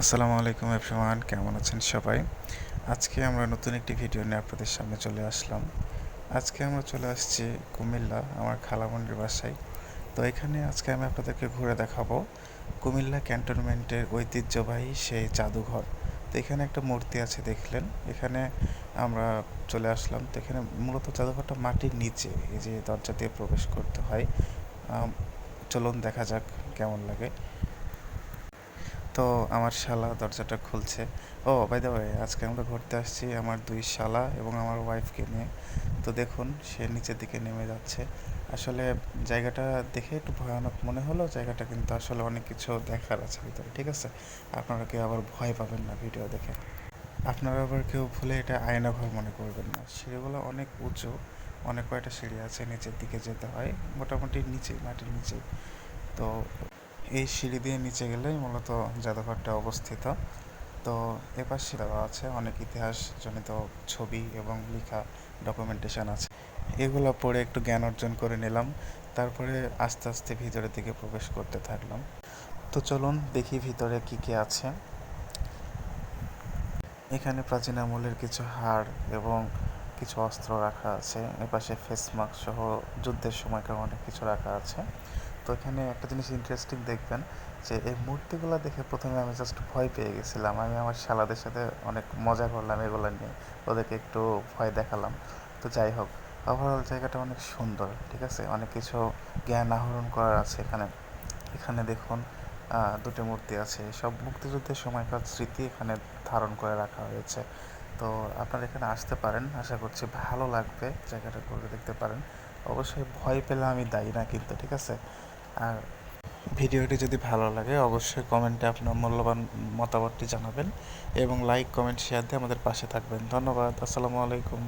আসসালামু আলাইকুম এভরিওয়ান, কেমন আছেন সবাই? আজকে আমরা নতুন একটি ভিডিও নিয়ে আপনাদের সামনে চলে আসলাম। আজকে আমরা চলে আসছি কুমিল্লা, আমার খালামণির বাসায়। তো এখানে আজকে আমি আপনাদেরকে ঘুরে দেখাবো কুমিল্লা ক্যান্টনমেন্টের ঐতিহ্যবাহী সেই জাদুঘর। তো এখানে একটা মূর্তি আছে দেখলেন, এখানে আমরা চলে আসলাম। তো এখানে মূলত জাদুঘরটা মাটির নিচে, এই যে দরজা দিয়ে প্রবেশ করতে হয়। চলুন দেখা যাক কেমন লাগে। তো আমার শালা দরজাটা খুলছে। ও বাই দ্য ওয়ে, আজকে আমরা ঘুরতে আসছি আমার দুই শালা এবং আমার ওয়াইফকে নিয়ে। তো দেখুন সে নিচের দিকে নেমে যাচ্ছে। আসলে জায়গাটা দেখে একটু ভয়ানক মনে হলো, জায়গাটা কিন্তু আসলে অনেক কিছু দেখার আছে ভিতরে, ঠিক আছে? আপনারা কেউ আবার ভয় পাবেন না ভিডিও দেখে। আপনারা আবার কেউ ভুলে এটা আয়নাঘর মনে করবেন না। সিঁড়িগুলো অনেক উঁচু, অনেক কয়টা সিঁড়ি আছে, নিচের দিকে যেতে হয় মোটামুটি নিচেই, মাটির নিচেই। তো এই সিঁড়ি দিয়ে নিচে গেলেই মূলত জাদুঘরটা অবস্থিত। তো এপাশে দেওয়া আছে অনেক ইতিহাসজনিত ছবি এবং লেখা ডকুমেন্টেশন আছে। এগুলো পড়ে একটু জ্ঞান অর্জন করে নিলাম, তারপরে আস্তে আস্তে ভিতরের দিকে প্রবেশ করতে থাকলাম। তো চলুন দেখি ভিতরে কি কি আছে। এখানে প্রাচীন আমলের কিছু হাড় এবং কিছু অস্ত্র রাখা আছে। এপাশে ফেস মাস্ক সহ যুদ্ধের সময়কার অনেক কিছু রাখা আছে। তো এখানে একটা জিনিস ইন্টারেস্টিং দেখবেন যে এই মূর্তিগুলো দেখে প্রথমে আমি জাস্ট ভয় পেয়ে গেছিলাম। আমি আমার শালাদের সাথে অনেক মজা করলাম এগুলো নিয়ে, ওদেরকে একটু ভয় দেখালাম। তো যাই হোক, ওভারঅল জায়গাটা অনেক সুন্দর, ঠিক আছে? অনেক কিছু জ্ঞান আহরণ করার আছে এখানে। এখানে দেখুন দুটো মূর্তি আছে, সব মুক্তিযুদ্ধের সময়কার স্মৃতি এখানে ধারণ করে রাখা হয়েছে। তো আপনারা এখানে আসতে পারেন, আশা করছি ভালো লাগবে, জায়গাটা ঘুরে দেখতে পারেন। অবশ্যই ভয় পেলে আমি দায়ী না কিন্তু, ঠিক আছে? আর ভিডিওটি যদি ভালো লাগে অবশ্যই কমেন্টে আপনার মূল্যবান মতামতটি জানাবেন এবং লাইক, কমেন্ট, শেয়ার দিয়ে আমাদের পাশে থাকবেন। ধন্যবাদ। আসসালামু আলাইকুম।